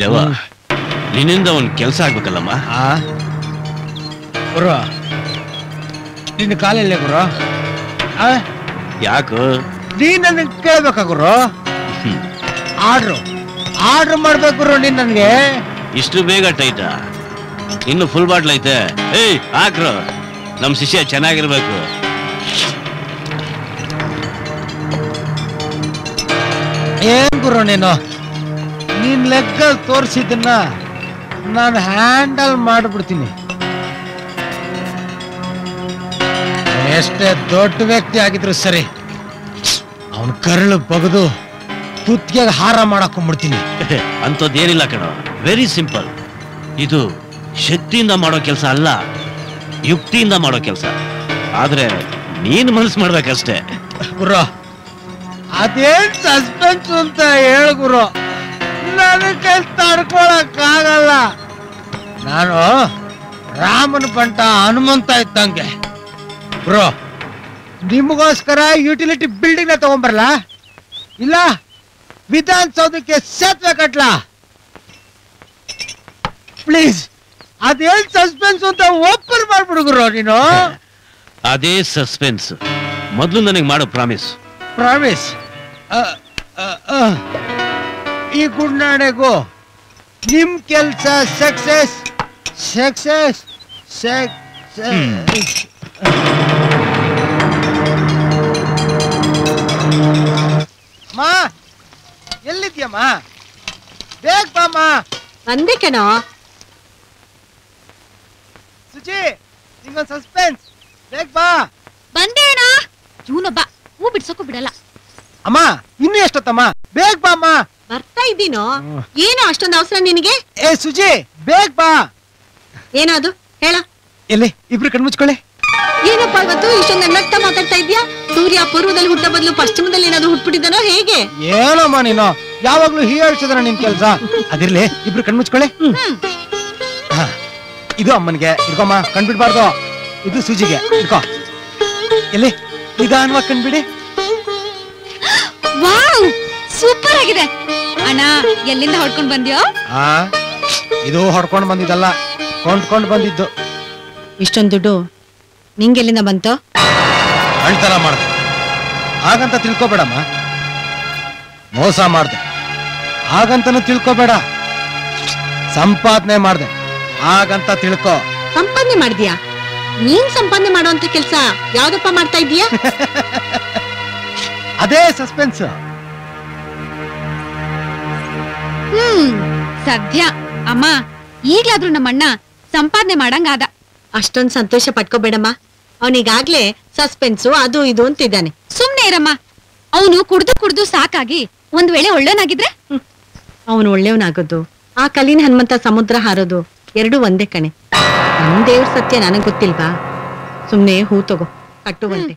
ದೇವ ನಿನ್ನಿಂದ ಒಂದು ಕೆಲಸ ಆಗ್ಬೇಕಲ್ಲಮ್ಮ. ಗುರು ನಿನ್ನ ಕಾಲಲ್ಲೇ ಗುರು. ಯಾಕು ನೀನ್ ನನಗೆ ಕೇಳ್ಬೇಕಾ ಗುರು? ಆರ್ಡ್ರ್ ಮಾಡ್ಬೇಕು ಗುರು ನೀನ್ ನನ್ಗೆ. ಇಷ್ಟು ಬೇಗ ಟೈಟಾ? ಇನ್ನು ಫುಲ್ ಬಾಟ್ಲ್ ಐತೆ. ಏಯ್ ಹಾಕ್ರು, ನಮ್ ಶಿಷ್ಯ ಚೆನ್ನಾಗಿರ್ಬೇಕು. ಏನ್ ಗುರು ನೀನ್ ಲೆಕ್ಕ ತೋರಿಸಿದ್ದನ್ನ ನಾನು ಹ್ಯಾಂಡಲ್ ಮಾಡ್ಬಿಡ್ತೀನಿ. ಎಷ್ಟೇ ದೊಡ್ಡ ವ್ಯಕ್ತಿ ಆಗಿದ್ರು ಸರಿ, ಅವನ್ ಕರಳು ಬಗದು ಕುತ್ತಿಗೆ ಹಾರ ಮಾಡಾಕೊಂಡ್ಬಿಡ್ತೀನಿ. ಅಂಥದ್ದೇನಿಲ್ಲ ಕಣ, ವೆರಿ ಸಿಂಪಲ್. ಇದು ಶಕ್ತಿಯಿಂದ ಮಾಡೋ ಕೆಲಸ ಅಲ್ಲ, ಯುಕ್ತಿಯಿಂದ ಮಾಡೋ ಕೆಲಸ. ಆದ್ರೆ ನೀನ್ ಮನಸ್ಸು ಮಾಡ್ಬೇಕಷ್ಟೇ. ಗುರು ಅದೇನ್ ಸಸ್ಪೆನ್ಸ್ ಅಂತ ಹೇಳು ಗುರು, ನನ್ನ ಕೈ ತಡ್ಕೊಳಕ್ ಆಗಲ್ಲ. ನಾನು ರಾಮನ ಬಂಟ ಹನುಮಂತ ಇದ್ದಂಗೆ. ಬ್ರೋ ನಿಮಗೋಸ್ಕರ ಯುಟಿಲಿಟಿ ಬಿಲ್ಡಿಂಗ್ ನ ತಗೊಂಡ್ಬರಲ್ಲ, ಇಲ್ಲ ವಿಧಾನಸೌಧಕ್ಕೆ ಸೇತುವೆ ಕಟ್ಲಾ? ಪ್ಲೀಸ್ ಅದೇನ್ ಸಸ್ಪೆನ್ಸ್ ಅಂತ ಓಪನ್ ಮಾಡ್ಬಿಡುಗ್ರು ನೀನು. ಅದೇ ಸಸ್ಪೆನ್ಸ್. ಮೊದಲು ನನಗೆ ಮಾಡೋ ಪ್ರಾಮಿಸ್. ಪ್ರಾಮಿಸ್? ಈ ಗುಡ್ನಾಣೆಗೂ ನಿಮ್ ಕೆಲ್ಸ ಸಕ್ಸೆಸ್ ಸಕ್ಸೆಸ್ ಸಕ್ಸೆಸ್. ಮಾ ಎಲ್ಲಿದ್ಯಮ್ಮ? ಬೇಗ ಬಾಮ್ಮ. ಬಂದೆ ಕಣೋ. ಸುಚಿ ನಿಂಗೊಂದು ಸಸ್ಪೆನ್ಸ್, ಬೇಗ ಬಾ. ಬಂದೆ ಅಣ್ಣ. ಇವನೊಬ್ಬ ಹೂ ಬಿಡ್ಸಕ್ಕೂ ಬಿಡಲ್ಲ. ಅಮ್ಮ ಇನ್ನು ಎಷ್ಟೊತ್ತಮ್ಮ? ಬೇಗ ಬಾಮ್ಮ. ಬರ್ತಾ ಇದ್ದೀನೋ. ಏನು ಅಷ್ಟೊಂದು ಅವಸರ ನಿನಗೆ? ಏ ಸುಜಿ ಬೇಗ ಬಾ. ಏನದು ಹೇಳ. ಎಲ್ಲಿ ಇಬ್ರು ಕಣ್ಮುಚ್ಕೊಳ್ಳಿ. ಏನಪ್ಪ ಇವತ್ತು ಇಷ್ಟೊಂದು ನಗ್ತಾ ಮಾತಾಡ್ತಾ ಇದ್ಯಾ? ಸೂರ್ಯ ಪೂರ್ವದಲ್ಲಿ ಹುಟ್ಟ ಬದಲು ಪಶ್ಚಿಮದಲ್ಲಿ ಏನಾದ್ರು ಹುಟ್ಬಿಟ್ಟಿದ್ದಾನೋ ಹೇಗೆ? ಏನಮ್ಮ ನೀನು ಯಾವಾಗ್ಲೂ ಹೀಯಾಳ್ಸಿದ್ರ ನಿನ್ ಕೆಲ್ಸ. ಅದಿರ್ಲಿ ಇಬ್ರು ಕಣ್ಮುಚ್ಕೊಳ್ಳಿ. ಇದು ಅಮ್ಮನ್ಗೆ ಇಡ್ಕೊಮ್ಮ, ಕಣ್ಬಿಡ್ಬಾರ್ದು. ಇದು ಸುಜಿಗೆ ಇಡ್ಕೋ. ಎಲ್ಲಿ ನಿಧಾನವಾಗಿ ಕಣ್ಬಿಡಿ. ವಾವ್ ಸೂಪರ್ ಆಗಿದೆ ಅಣ್ಣ. ಎಲ್ಲಿಂದ ಹೊಡ್ಕೊಂಡ್ ಬಂದ್ಯೋ? ಇದು ಹೊಡ್ಕೊಂಡ್ ಬಂದಿದ್ದಲ್ಲ, ಕೊಂಡ್ಕೊಂಡ್ ಬಂದಿದ್ದು. ಇಷ್ಟೊಂದು ದುಡ್ಡು ನಿಂಗೆಲ್ಲಿಂದ ಬಂತು? ಅಳ್ತರ ಮಾಡ್ದೆ ಹಾಗಂತ ತಿಳ್ಕೊಬೇಡಮ್ಮ. ಮೋಸ ಮಾಡ್ದೆ ಹಾಗಂತನೂ ತಿಳ್ಕೊಬೇಡ. ಸಂಪಾದನೆ ಮಾಡ್ದೆ ಹಾಗಂತ ತಿಳ್ಕೊ. ಸಂಪಾದನೆ ಮಾಡಿದ್ಯಾ? ನೀನ್ ಸಂಪಾದನೆ ಮಾಡುವಂತ ಕೆಲ್ಸ ಯಾವ್ದಪ್ಪ ಮಾಡ್ತಾ ಇದೀಯಾ? ಅದೇ ಸಸ್ಪೆನ್ಸ್. ಸದ್ಯ ಅಮ್ಮ ಈಗ್ಲಾದ್ರೂ ನಮ್ಮಣ್ಣ ಸಂಪಾದನೆ ಮಾಡಂಗಾದ. ಅಷ್ಟೊಂದ್ ಸಂತೋಷ ಪಟ್ಕೋಬೇಡಮ್ಮ. ಅವನಿಗಾಗ್ಲೇ ಸಸ್ಪೆನ್ಸು ಅದು ಇದು ಅಂತಿದ್ದಾನೆ. ಸುಮ್ನೆ ಇರಮ್ಮ. ಅವನು ಕುಡ್ದು ಸಾಕಾಗಿ ಒಂದ್ ವೇಳೆ ಒಳ್ಳೆನಾಗಿದ್ರೆ? ಅವನು ಒಳ್ಳೆಯವನಾಗೋದು, ಆ ಕಲ್ಲಿನ ಹನುಮಂತ ಸಮುದ್ರ ಹಾರೋದು ಎರಡೂ ಒಂದೇ ಕಣೆ. ನಮ್ ದೇವ್ರ ಸತ್ಯ ನನಗ್ ಗೊತ್ತಿಲ್ವಾ? ಸುಮ್ನೆ ಹೂ ತಗೋ, ಕಟ್ಟುವಂತೆ.